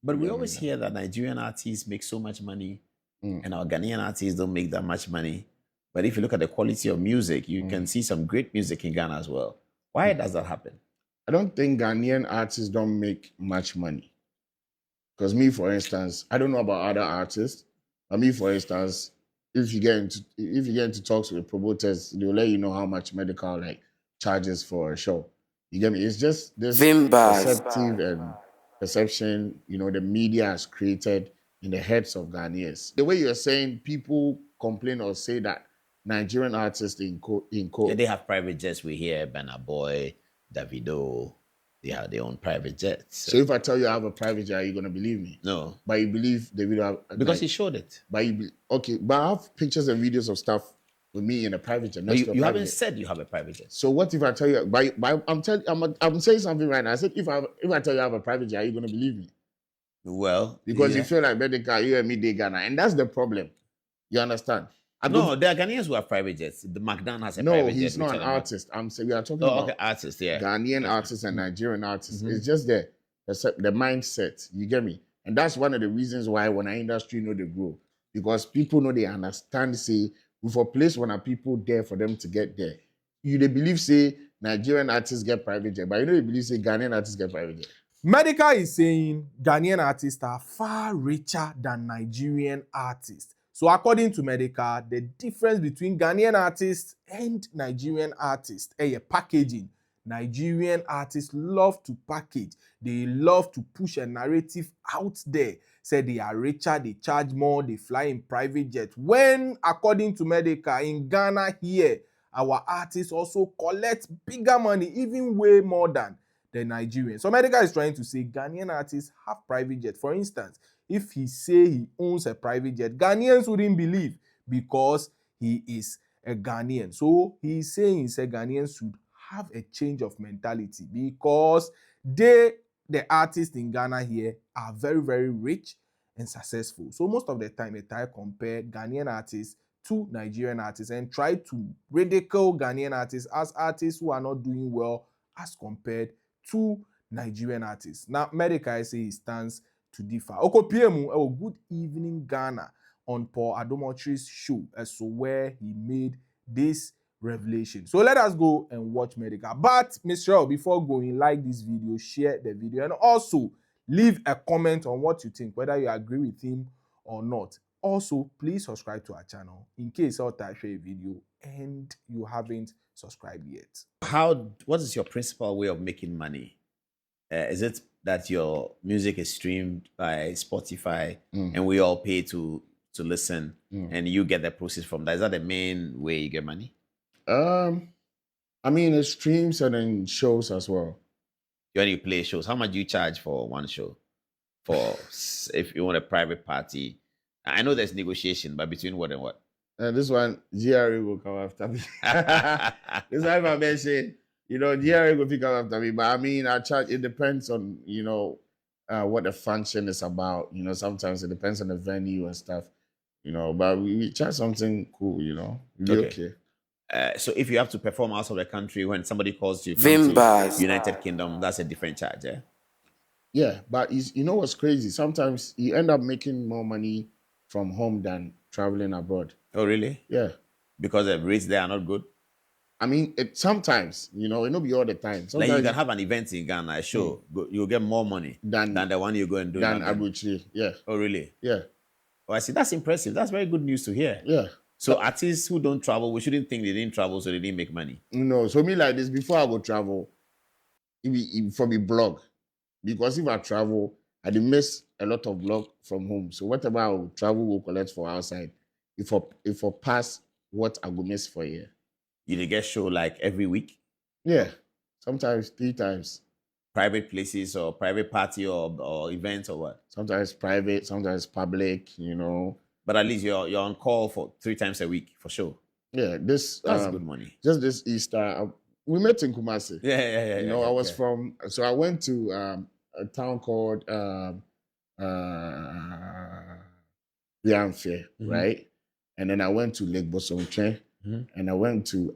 But we always hear that Nigerian artists make so much money and our Ghanaian artists don't make that much money. But if you look at the quality of music, you can see some great music in Ghana as well. Why does that happen? I don't think Ghanaian artists don't make much money. Because me, for instance, I don't know about other artists, but me, for instance, if you get into talks with promoters, they'll let you know how much Medikal like charges for a show. You get me? It's just this perceptive and perception, the media has created in the heads of Ghanaians. The way you're saying, people complain or say that Nigerian artists Yeah, they have private jets. We hear Burna Boy, Davido, they have their own private jets. So if I tell you I have a private jet, are you gonna believe me? No. But you believe Davido have, because he showed it. But but I have pictures and videos of stuff with me in a private jet. You haven't said you have a private jet. So what if I tell you? I'm saying something right now. I said if I tell you I have a private jet, are you gonna believe me? Well, because you feel like Medikal, you and me, they Ghana, and that's the problem. You understand? No, there are Ghanaians who have private jets. The McDonald has a private jet. No, he's not an artist. I'm saying we are talking about artists, yeah. Ghanaian artists and Nigerian artists. It's just the mindset. You get me? And that's one of the reasons why when our industry know they grow. Because people know they understand, say, for place when are people there for them to get there. They believe, say, Nigerian artists get private jet, but they believe, say, Ghanaian artists get private jet. Medikal is saying Ghanaian artists are far richer than Nigerian artists. So according to Medikal, the difference between Ghanaian artists and Nigerian artists is packaging. Nigerian artists love to package. They love to push a narrative out there. Say they are richer, they charge more, they fly in private jets. When, according to Medikal, in Ghana here, our artists also collect bigger money, even way more than the Nigerians. So Medikal is trying to say Ghanaian artists have private jets. For instance, if he say he owns a private jet, Ghanaians wouldn't believe because he is a Ghanaian. So he's saying Ghanaians should have a change of mentality because the artists in Ghana here are very, very rich and successful. So most of the time, they compare Ghanaian artists to Nigerian artists and try to ridicule Ghanaian artists as artists who are not doing well as compared to Nigerian artists. Now, Medikal say he stands to differ. Okopiemu, Good Evening Ghana on Paul Adomotri's show, so where he made this revelation. So let us go and watch Medikal. But Mr. Before going, like this video, share the video, and also leave a comment on what you think, whether you agree with him or not. Also, please subscribe to our channel in case I'll share a video and you haven't subscribed yet. What is your principal way of making money? Is it that your music is streamed by Spotify and we all pay to listen and you get the proceeds from that? Is that the main way you get money? I mean, it streams and then shows as well. When you play shows, how much do you charge for one show? For if you want a private party? I know there's negotiation, but between what and what? This one, GRA will come after me. This one I mentioned, GRA will come after me. But I mean, I charge, it depends on, what the function is about. Sometimes it depends on the venue and stuff, but we charge something cool, okay. So if you have to perform outside of the country, when somebody calls you from to United Kingdom, that's a different charge, yeah? Yeah, but you know what's crazy? Sometimes you end up making more money from home than traveling abroad. Oh, really? Yeah. Because the rates there are not good? I mean, sometimes, it not be all the time. Sometimes like you can have an event in Ghana, a show, you'll get more money than the one you go and do. Than Abuchi, yeah. Oh, really? Yeah. Oh, I see. That's impressive. That's very good news to hear. Yeah. So artists who don't travel, we shouldn't think they didn't travel, so they didn't make money. No, so me like this, before I go travel, it for me blog. Because if I travel, I did miss a lot of blog from home. So whatever I will travel, will collect for outside. If I pass what I will miss for a year. You did get show like every week? Yeah. Sometimes 3 times. Private places or private party or events or what? Sometimes private, sometimes public, But at least you're on call for 3 times a week for sure. Yeah, that's good money. Just this Easter, we met in Kumasi. Yeah. I was so I went to a town called Bianfe, right? And then I went to Lake Bosomtwe, and I went to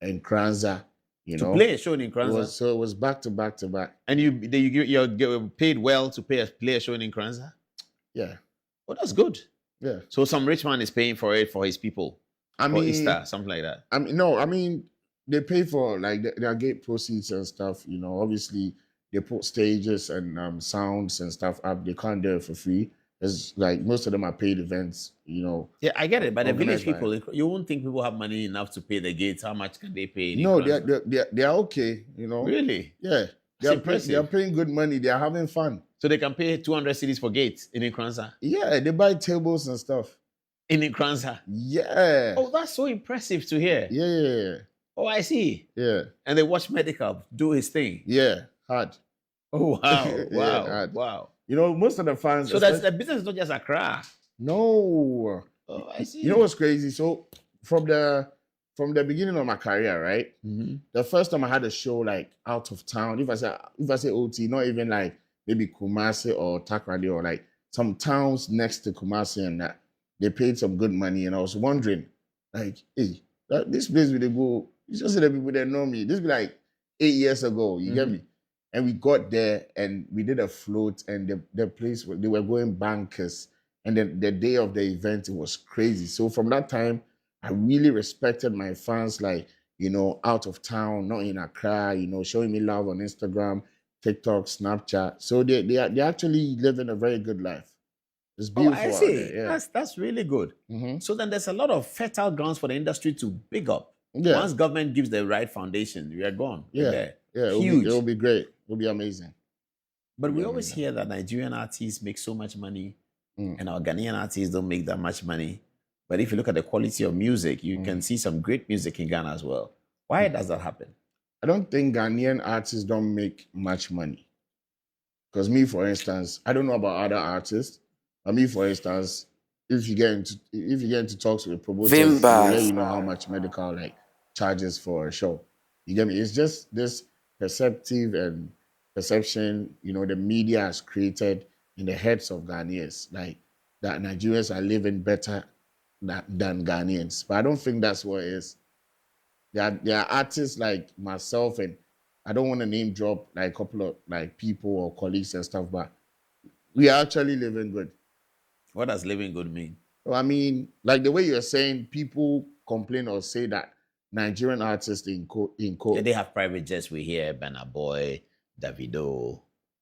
Nkranza, You To know, play a show in it Nkranza. was, so it was back to back to back. And you're paid well to play a show in Nkranza? Yeah, Oh, that's good. yeah. So some rich man is paying for it for his people. I For mean, Easter, something like that. I mean, no, I mean, they pay for like their gate proceeds and stuff. You know, obviously they put stages and sounds and stuff up. They can't do it for free. It's like most of them are paid events. You know. Yeah, I get it. But the village organized by- people, you won't think people have money enough to pay the gates. How much can they pay? in No, Nkranza? they're okay. You know. Really? Yeah, That's they're impressive. paying good money. They're having fun. So they can pay 200 cities for gates in Nkranza? Yeah, they buy tables and stuff. In Nkranza? Yeah. Oh, that's so impressive to hear. Yeah. Oh, I see. Yeah. And they watch Medikal do his thing. Yeah. Hard. Oh, wow. Yeah, Wow. hard. Wow. You know, most of the fans. So that's the business is not just Accra. No. Oh, I see. You know what's crazy? So from the beginning of my career, right? Mhm. The first time I had a show like out of town, if I say OT, not even like maybe Kumasi or Takrady or like some towns next to Kumasi and that, they paid some good money, and I was wondering, like, hey, this place where they go, it's just the people that know me. This be like 8 years ago, you get me? And we got there and we did a float, and the place they were going bankers, and then the day of the event it was crazy. So from that time, I really respected my fans, like, you know, out of town, not in Accra, you know, showing me love on Instagram, TikTok, Snapchat. So they actually living a very good life. It's Oh, beautiful. I out see. there, yeah. That's really good. Mhm. So then there's a lot of fertile grounds for the industry to big up. Yeah. Once government gives the right foundation, we are gone. We're Yeah. there. Yeah, Huge. it'll be great. It'll be amazing. But we Yeah, always yeah. hear that Nigerian artists make so much money Mm. and our Ghanaian artists don't make that much money. But if you look at the quality of music, you can see some great music in Ghana as well. Why does that happen? I don't think Ghanaian artists don't make much money. Because me, for instance, I don't know about other artists, but me, for instance, if you get into talks with promoters, they'll let you know how much Medikal like charges for a show. You get me? It's just this perception, you know, the media has created in the heads of Ghanaians, like that Nigerians are living better than Ghanaians. But I don't think that's what it is. There are artists like myself, and I don't want to name drop like a couple of like people or colleagues and stuff, but we are actually living good. What does living good mean? So, I mean, like the way you're saying, people complain or say that Nigerian artists in quote. Yeah, they have private jets. We hear Burna Boy, Davido,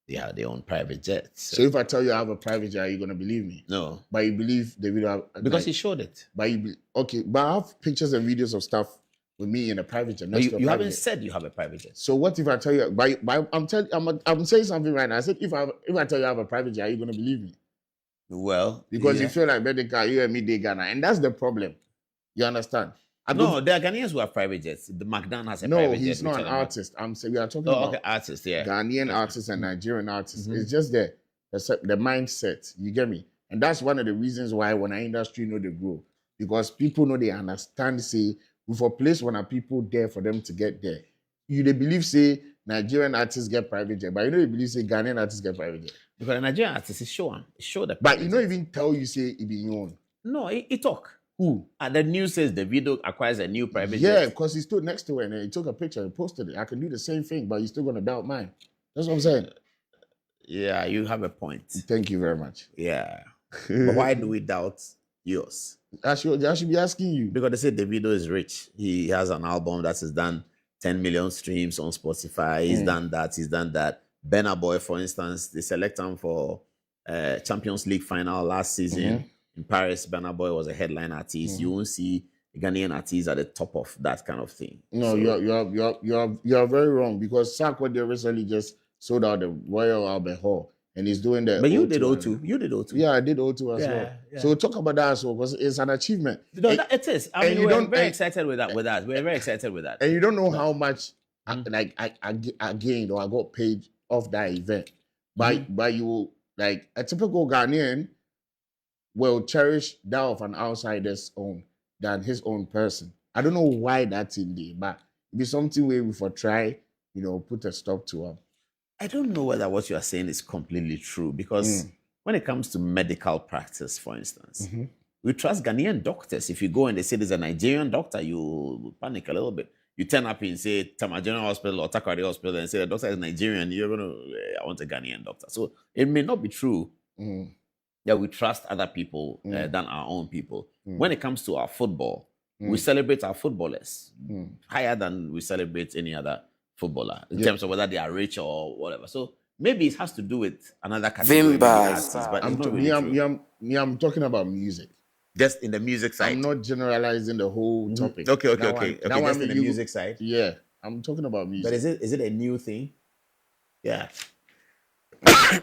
they have their own private jets. So if I tell you I have a private jet, are you gonna believe me? No, But you believe Davido have because like, he showed it. but okay, but I have pictures and videos of stuff with me in a private jet. But next to a you private haven't jet. said you have a private jet. So what if I tell you? I'm saying something right now. I said if I tell you I have a private jet, are you gonna believe me? Well, Because yeah. you feel like Medikal, you and me, they Ghana, and that's the problem. You understand? No, there are Ghanaians who have private jets. The McDonald has a No, private jet. he's not which an are- artist. I'm saying we are talking Oh, about okay, artist, yeah. Ghanaian artists and Nigerian artists. Mhm. It's just the mindset. You get me? And that's one of the reasons why when our industry know they grow. Because people know they understand, say, with a place when are people there for them to get there. They believe, say, Nigerian artists get private jet, but you know they believe, say, Ghanaian artists get private jet. Because the Nigerian artist is showing. Show the But private you don't jet. even tell you, say, it be your own. No, he talk. Who? And the news says the video acquires a new private Yeah, jet. because he stood next to it and he took a picture and posted it. I can do the same thing, but you're still going to doubt mine. That's what I'm saying. Yeah, you have a point. Thank you very much. Yeah. But why do we doubt yours? I should be asking you. Because they say Davido is rich. He has an album that has done 10 million streams on Spotify. He's done that. He's done that. Burna Boy, for instance, they select him for Champions League final last season in Paris. Burna Boy was a headline artist. You won't see a Ghanaian artist at the top of that kind of thing. No, So- you're very wrong because Sarkodie recently just sold out the Royal Albert Hall and he's doing the. But you O2 did and- O2. You did O2. Yeah, I did O2 as Yeah, well. yeah. So talk about that as well because it's an achievement. No, and, it is. I and mean, you we're don't- very and- excited with that. We're very excited with that. and you don't know how much I gained or I got paid off that event. But you will, like a typical Ghanaian will cherish that of an outsider's own than his own person. I don't know why that's in there, but it be something where we for try, put a stop to him. I don't know whether what you are saying is completely true because when it comes to medical practice, for instance, we trust Ghanaian doctors. If you go and they say there's a Nigerian doctor, you panic a little bit. you turn up in, say, Tama General Hospital or Takoradi Hospital and say the doctor is Nigerian, you're going to, I want a Ghanaian doctor. So it may not be true that we trust other people than our own people. When it comes to our football, we celebrate our footballers higher than we celebrate any other footballer in terms of whether they are rich or whatever. So maybe it has to do with another category, maybe artists, but it's not really true. I'm talking about music. Just in the music side. I'm not generalizing the whole topic. Okay. Now Just in the music side. Yeah, I'm talking about music. But is it a new thing? Yeah.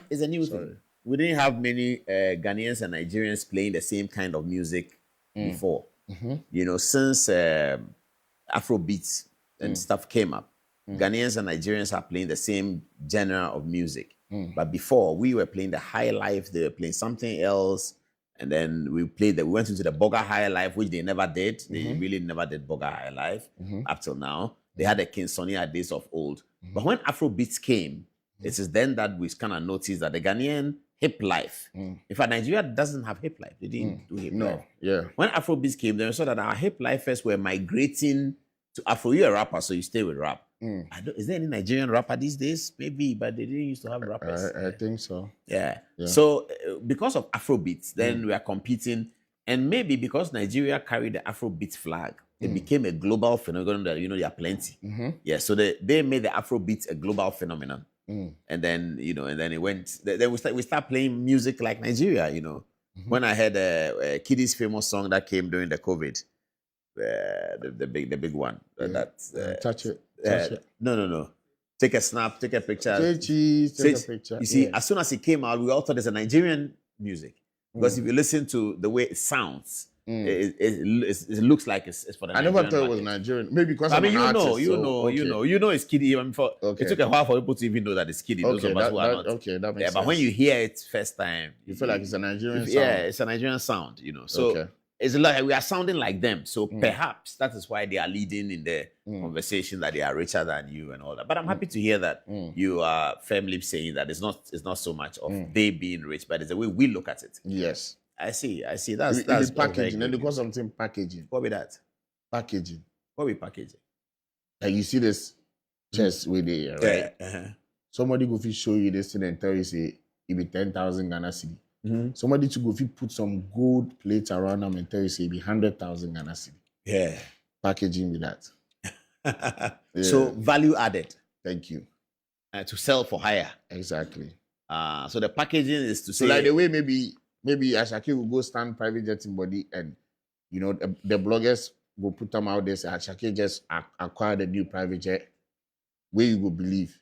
It's a new thing. We didn't have many Ghanaians and Nigerians playing the same kind of music before. You know, since Afrobeats and stuff came up, Ghanaians and Nigerians are playing the same genre of music. But before, we were playing the high life, they were playing something else. And then we went into the Boga High Life, which they never did. They really never did Boga High Life up till now. They had the King Sonia days of old. But when Afrobeats came, it is then that we kind of noticed that the Ghanaian hip life, in fact, Nigeria doesn't have hip life. They didn't do hip life. Yeah. When Afrobeats came, they saw that our hip lifers were migrating to Afro. You're a rapper, so you stay with rap. Is there any Nigerian rapper these days? Maybe, but they didn't used to have rappers. I think so. Yeah. So because of Afrobeats, then we are competing. And maybe because Nigeria carried the Afrobeats flag, it became a global phenomenon that, you know, there are plenty. Yeah. So they made the Afrobeats a global phenomenon. And then, you know, and then it went, then we start playing music like Nigeria, you know. When I heard Kiddy's famous song that came during the COVID, the big one. Touch it. No. Take a snap, take a picture. Take a picture. You see, as soon as it came out, we all thought it's a Nigerian music. Because if you listen to the way it sounds, it looks like it's for the Nigerian I never thought it was market. Nigerian. Maybe because I I'm mean, an artist, you know it's Kiddy. Even before it took a while for people to even know that it's Kiddy. Those of us who are not. Okay, that makes sense. But when you hear it first time, you feel like it's a Nigerian sound. Yeah, it's a Nigerian sound, you know. So it's like we are sounding like them. So perhaps that is why they are leading in the conversation that they are richer than you and all that. But I'm happy to hear that you are firmly saying that it's not so much of they being rich, but it's the way we look at it. Yes. I see. That's packaging. And because something packaging. What be that? Packaging. What be packaging? Like you see this chest with it, right? Yeah. Somebody go fit show you this thing and tell you say it be 10,000 Ghana cedi. Somebody to go fit put some gold plates around them and tell you say it be 100,000 Ghana cedi. Yeah. Packaging with that. So value added. Thank you. To sell for higher. Exactly. So the packaging is to say, so like the way maybe Ashake will go stand private jetting body and, you know, the bloggers will put them out there, say Ashake just acquired a new private jet. Where you go believe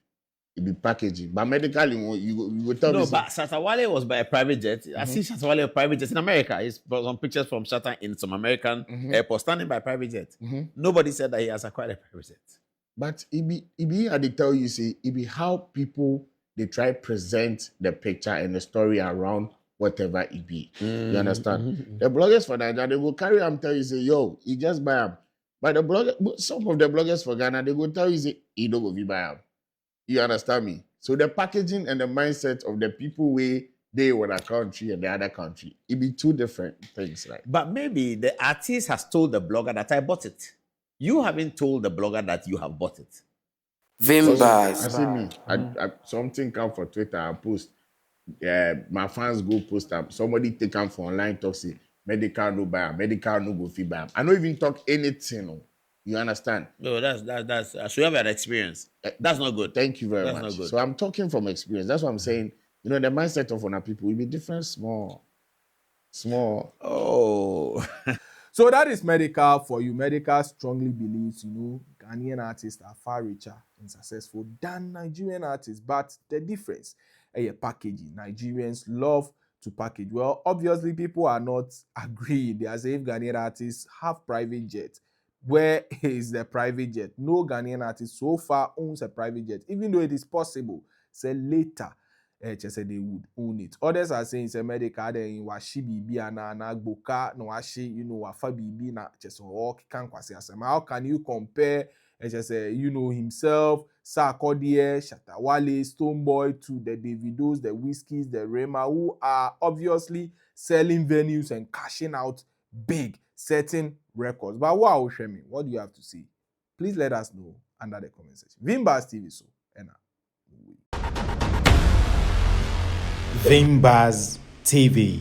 it be packaging. But Medikal, you will tell me. No, but Shatawale was by a private jet. I see Shatawale a private jet in America. It's some pictures from Shatta in some American airport standing by a private jet. Nobody said that he has acquired a private jet. But it be how they tell you, say, it be how people, they try present the picture and the story around whatever it be. You understand? The bloggers for Nigeria, they will carry them, tell you, say, yo, you just buy them. But some of the bloggers for Ghana, they will tell you, say, you don't go buy them. You understand me? So the packaging and the mindset of the people where they were a country and the other country, it be two different things, right? But maybe the artist has told the blogger that I bought it. You haven't told the blogger that you have bought it. I see me. I something come for Twitter, I post. My fans go post up. Somebody take them for online talk, say, Medikal no buy, Medikal no go fit buy. I don't even talk anything. No. You understand? No, that's so you have an experience. That's not good. Thank you very That's much. not good. So I'm talking from experience. That's what I'm saying. You know, the mindset of our people will be different, small. Oh. So that is Medikal for you. Medikal strongly believes, you know, Ghanaian artists are far richer and successful than Nigerian artists. But the difference, packaging. Nigerians love to package. Well, obviously, people are not agreeing. They are saying Ghanaian artists have private jets. Where is the private jet? No Ghanaian artist so far owns a private jet, even though it is possible. Say later, say they would own it. Others are saying say Medikal then washi bibi na gboka no washi, you know, wafa bibi na just all can kwasi asem. How can you compare say, you know, himself, Sarkodie, Shatawale, Stonebwoy to the Davidos, the Wizkids, the Rema, who are obviously selling venues and cashing out big, setting records. But wow, Shemi, what do you have to say? Please let us know under the comment section. Vimbas TV so. Vimbas TV.